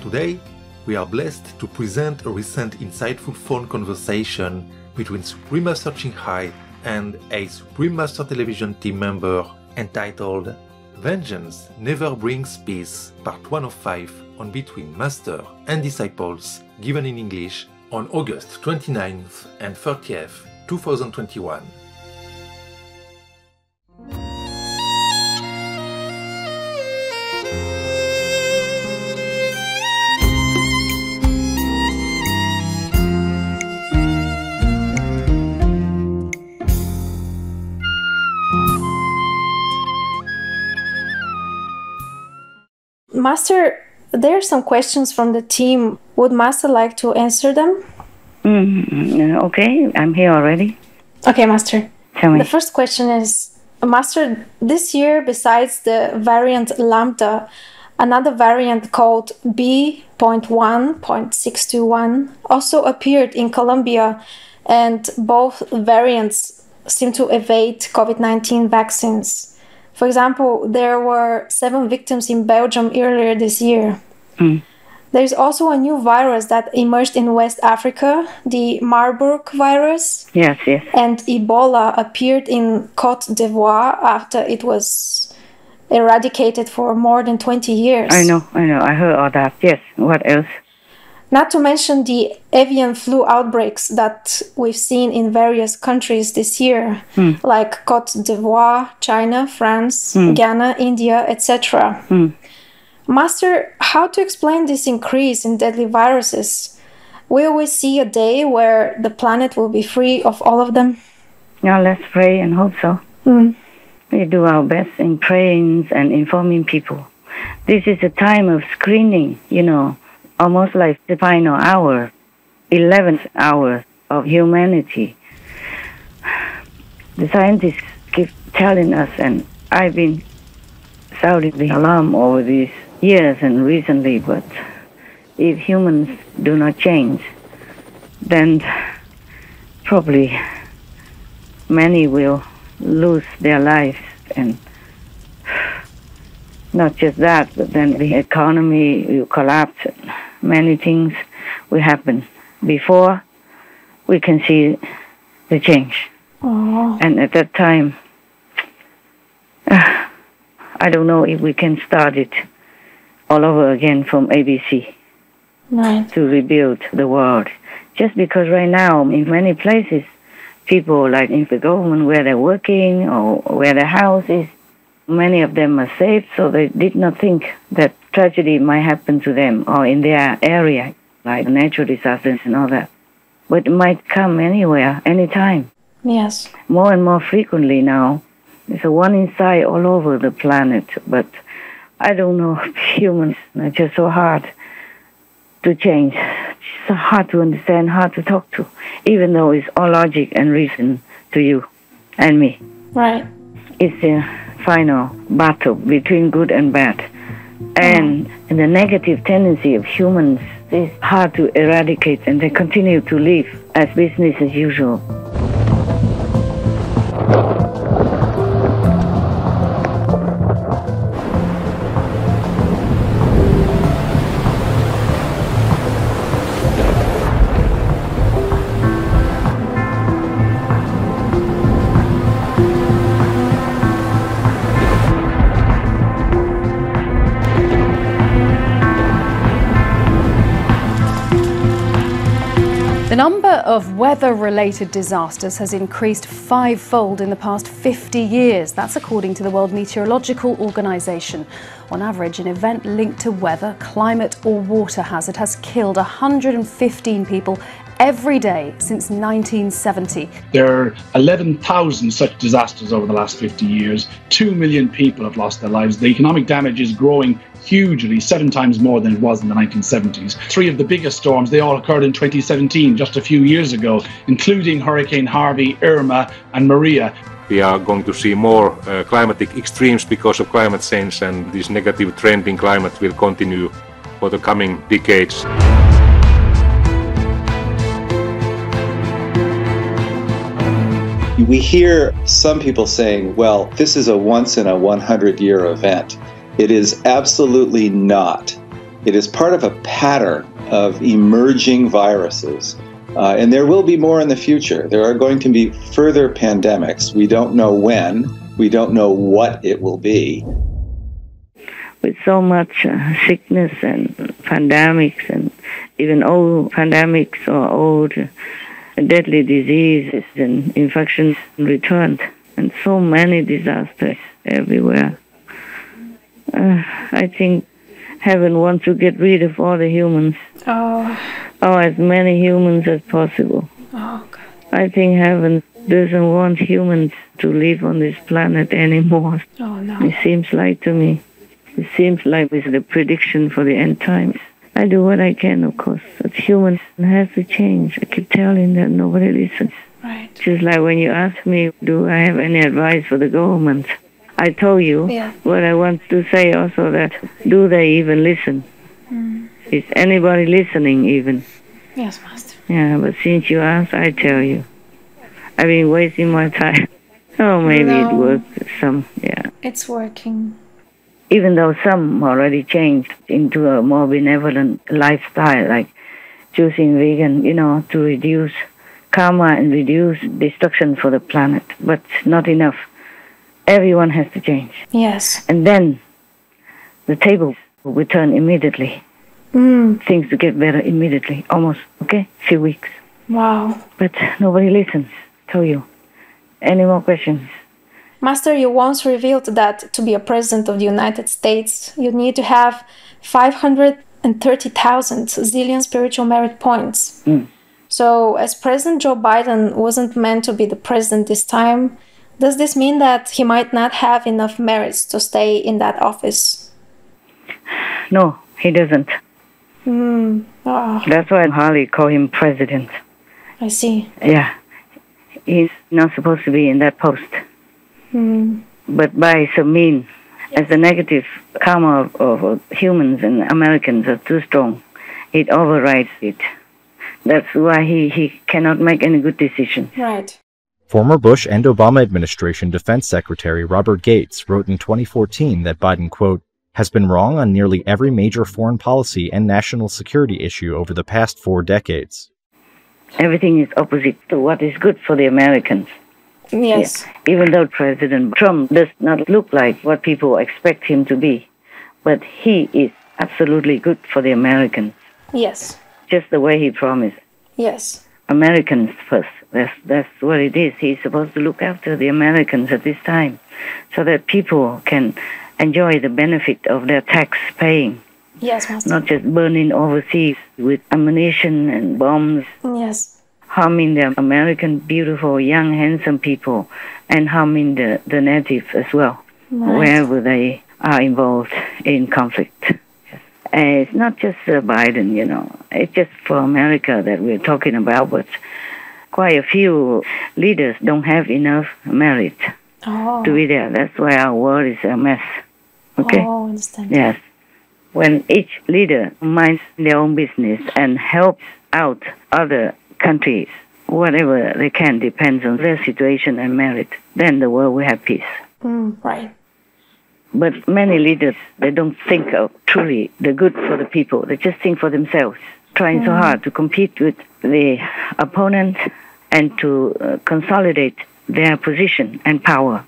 Today, we are blessed to present a recent insightful phone conversation between Supreme Master Qinghai and a Supreme Master Television team member entitled Vengeance Never Brings Peace, Part 1 of 5 on Between Master and Disciples, given in English on August 29th and 30th, 2021. Master, there are some questions from the team. Would Master like to answer them? Okay, I'm here already. Okay, Master. Tell me. The first question is, Master, this year, besides the variant Lambda, another variant called B.1.621 also appeared in Colombia, and both variants seem to evade COVID-19 vaccines. For example, there were 7 victims in Belgium earlier this year. There is also a new virus that emerged in West Africa, the Marburg virus. Yes. And Ebola appeared in Côte d'Ivoire after it was eradicated for more than 20 years. I know. I heard all that. Yes. What else? Not to mention the avian flu outbreaks that we've seen in various countries this year, like Côte d'Ivoire, China, France, Ghana, India, etc. Master, how to explain this increase in deadly viruses? Will we see a day where the planet will be free of all of them? Yeah, let's pray and hope so. We do our best in praying and informing people. This is a time of screening, almost like the final hour, 11th hour of humanity. The scientists keep telling us, and I've been sounding the alarm over these years and recently, but if humans do not change, then probably many will lose their lives. And not just that, but then the economy will collapse. Many things will happen before we can see the change. And at that time, I don't know if we can start it all over again from ABC to rebuild the world. Just because right now, in many places, people like in the government where they're working or where their house is, many of them are safe, so they did not think that tragedy might happen to them or in their area, like natural disasters and all that. But it might come anywhere, anytime. Yes. More and more frequently now. It's a warning sign all over the planet, but I don't know, humans are just so hard to change, so hard to understand, hard to talk to, even though it's all logic and reason to you and me. Right. It's a final battle between good and bad. And the negative tendency of humans is hard to eradicate, and they continue to live as business as usual. The number of weather-related disasters has increased 5-fold in the past 50 years. That's according to the World Meteorological Organization. On average, an event linked to weather, climate or water hazard has killed 115 people every day since 1970. There are 11,000 such disasters over the last 50 years. 2 million people have lost their lives. The economic damage is growing hugely, 7 times more than it was in the 1970s. 3 of the biggest storms, they all occurred in 2017, just a few years ago, including Hurricane Harvey, Irma and Maria. We are going to see more climatic extremes because of climate change, and this negative trend in climate will continue for the coming decades. We hear some people saying, well, this is a once in a 100-year event. It is absolutely not. It is part of a pattern of emerging viruses. And there will be more in the future. There are going to be further pandemics. We don't know when. We don't know what it will be. With so much sickness and pandemics and even old pandemics or old deadly diseases and infections returned, and so many disasters everywhere. I think heaven wants to get rid of all the humans. Or as many humans as possible. God. I think heaven doesn't want humans to live on this planet anymore. No. It seems like to me. It seems like it's the prediction for the end times. I do what I can, of course, but humans have to change. I keep telling them, nobody listens. Right. Just like when you ask me, do I have any advice for the government? I told you what I want to say also, that do they even listen? Is anybody listening even? Yes, Master. Yeah, but since you asked, I tell you. I've been wasting my time. Oh, maybe it works some, It's working. Even though some already changed into a more benevolent lifestyle, like choosing vegan, to reduce karma and reduce destruction for the planet. But not enough. Everyone has to change. Yes. And then the table will turn immediately. Things to get better immediately, almost, few weeks. Wow. But nobody listens, tell you. Any more questions? Master, you once revealed that to be a president of the United States, you need to have 530,000 zillion spiritual merit points. So, as President Joe Biden wasn't meant to be the president this time, does this mean that he might not have enough merits to stay in that office? No, he doesn't. Oh, That's why Harley call him president. I see. Yeah. He's not supposed to be in that post. But by some means, as the negative karma of humans and Americans are too strong, it overrides it. That's why he cannot make any good decisions. Right. Former Bush and Obama administration Defense Secretary Robert Gates wrote in 2014 that Biden, quote, has been wrong on nearly every major foreign policy and national security issue over the past 4 decades. Everything is opposite to what is good for the Americans. Yes. Yeah. Even though President Trump does not look like what people expect him to be, but he is absolutely good for the Americans. Yes. Just the way he promised. Yes. Americans first. That's what it is. He's supposed to look after the Americans at this time so that people can enjoy the benefit of their tax paying. Yes, Master. Not just burning overseas with ammunition and bombs. Yes. Harming the American beautiful, young, handsome people, and harming the natives as well, wherever they are involved in conflict. It's not just Biden, It's just for America that we're talking about, but quite a few leaders don't have enough merit to be there. That's why our world is a mess. Okay? Oh, I understand. Yes. When each leader minds their own business and helps out other countries, whatever they can, depends on their situation and merit, then the world will have peace. Right. But many leaders, they don't think of truly the good for the people. They just think for themselves, trying so hard to compete with the opponent and to consolidate their position and power.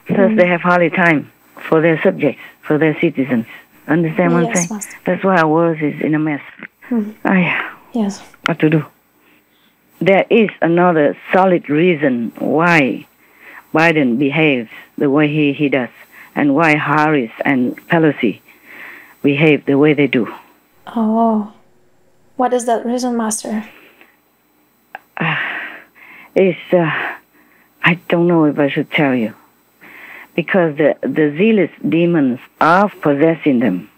Thus, they have hardly time for their subjects, for their citizens. Understand what I'm saying? Master. That's why our world is in a mess. Yes. What to do? There is another solid reason why Biden behaves the way he does, and why Harris and Pelosi behave the way they do. Oh. What is that reason, Master? I don't know if I should tell you. Because the zealous demons are possessing them.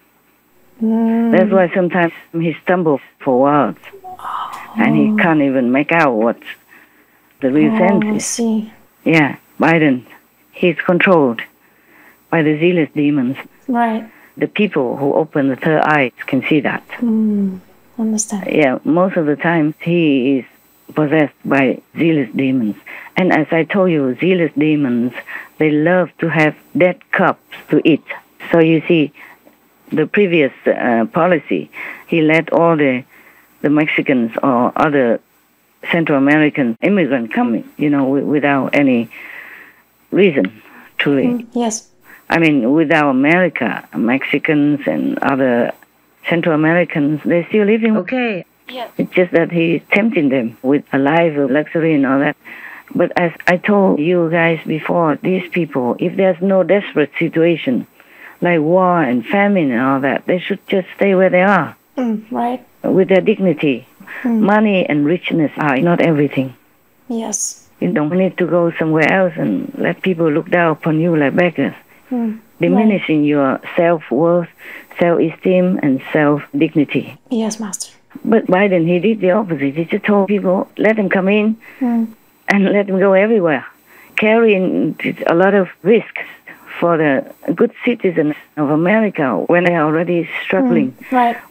That's why sometimes he stumbles for words. And he can't even make out what the real sense is. I see. Yeah, Biden, he's controlled by the zealous demons. Right. The people who open the third eye can see that. Understand. Yeah, most of the time he is possessed by zealous demons. And as I told you, zealous demons, they love to have dead cups to eat. So you see, the previous policy, he let all the Mexicans or other Central American immigrants come, without any reason, truly. Yes. I mean, without America, Mexicans and other Central Americans, they're still living okay. Yeah. It's just that he's tempting them with a life of luxury and all that. But as I told you guys before, these people, if there's no desperate situation, like war and famine and all that, they should just stay where they are. Right. With their dignity. Money and richness are not everything. Yes. You don't need to go somewhere else and let people look down upon you like beggars. Diminishing your self-worth, self-esteem, and self-dignity. Yes, Master. But Biden, he did the opposite. He just told people, let them come in and let them go everywhere, carrying a lot of risks for the good citizens of America when they're already struggling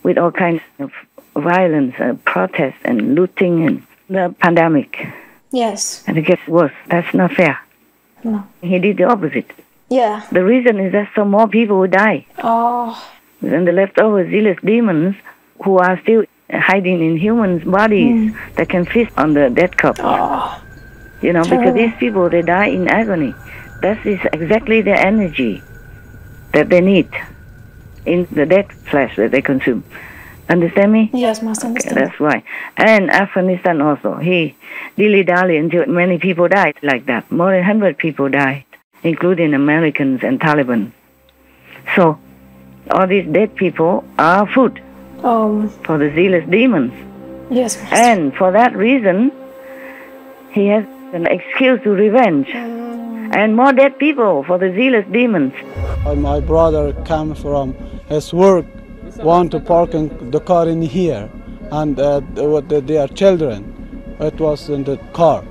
with all kinds of violence, protests, and looting, and the pandemic. Yes. And it gets worse. That's not fair. No. He did the opposite. Yeah. The reason is that some more people will die. Oh. And the leftover zealous demons who are still hiding in humans' bodies that can feast on the dead cup. Oh. Because these people, they die in agony. That is exactly the energy that they need in the dead flesh that they consume. Understand me? Yes, Master, understand. Okay, that's why. And Afghanistan also, he dilly-dally until many people died like that. More than 100 people died, including Americans and Taliban. So, all these dead people are food for the zealous demons. Yes, Master. And for that reason, he has an excuse to revenge. And more dead people for the zealous demons. My brother came from his work, want to park the car in here, and their children. It was in the car.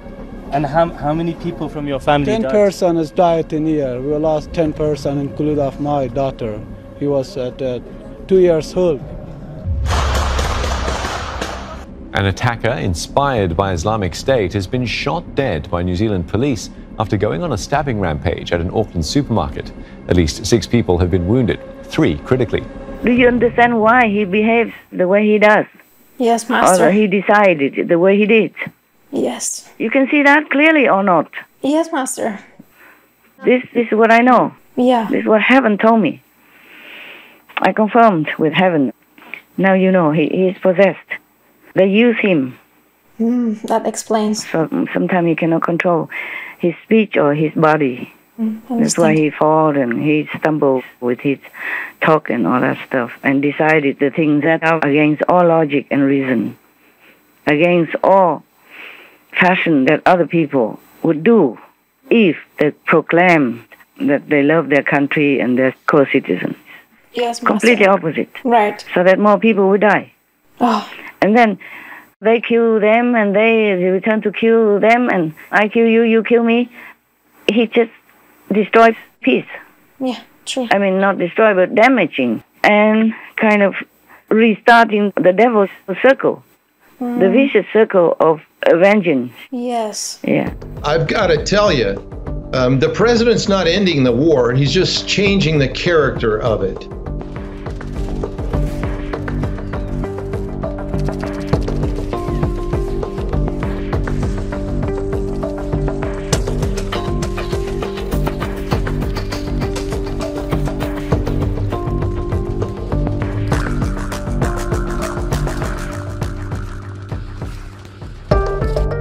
And how many people from your family 10 died? persons died in here. We lost 10 persons, including of my daughter. He was 2 years old. An attacker inspired by Islamic State has been shot dead by New Zealand police after going on a stabbing rampage at an Auckland supermarket. At least 6 people have been wounded, 3 critically. Do you understand why he behaves the way he does? Yes, Master. Or he decided the way he did? Yes. You can see that clearly or not? Yes, Master. This is what I know. Yeah. This is what heaven told me. I confirmed with heaven. Now you know he is possessed. They use him. That explains. So sometimes he cannot control his speech or his body. That's why he fought and he stumbled with his talk and all that stuff and decided the things that are against all logic and reason, against all fashion that other people would do if they proclaimed that they love their country and their co-citizens. Yes, Master. Completely opposite. Right. So that more people would die. Oh. And then they kill them and they return to kill them and I kill you, you kill me. He just destroys peace. Yeah, true. I mean, not destroy, but damaging. And kind of restarting the devil's circle. The vicious circle of vengeance. Yes. Yeah. I've got to tell you, the president's not ending the war. He's just changing the character of it.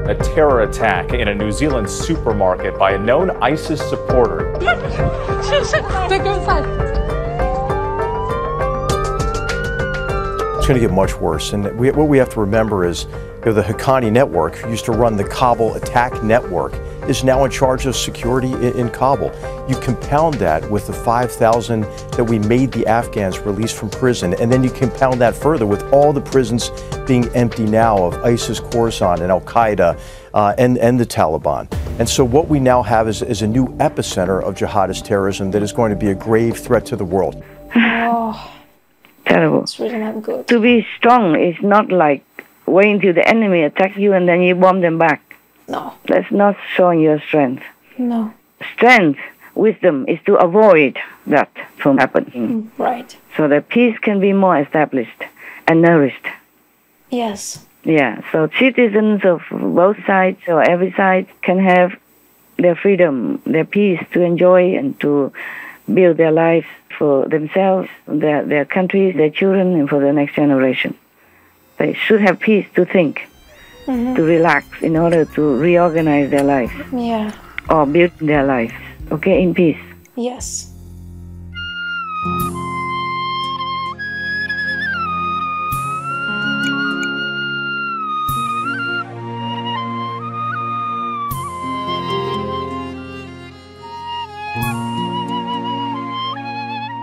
A terror attack in a New Zealand supermarket by a known ISIS supporter. It's going to get much worse. And what we have to remember is the Haqqani network, who used to run the Kabul attack network, is now in charge of security in Kabul. You compound that with the 5,000 that we made the Afghans release from prison, and then you compound that further with all the prisons being empty now of ISIS, Khorasan, and Al-Qaeda, and the Taliban. And so what we now have is a new epicenter of jihadist terrorism that is going to be a grave threat to the world. Oh, terrible. It's really not good. To be strong is not like waiting till the enemy attacks you and then you bomb them back. No. That's not showing your strength. No. Strength wisdom is to avoid that from happening. Right. So that peace can be more established and nourished. Yes. Yeah, so citizens of both sides or every side can have their freedom, their peace to enjoy and to build their lives for themselves, their countries, their children, and for the next generation. They should have peace to think, to relax in order to reorganize their lives Yeah. or build their lives, okay, in peace. Yes.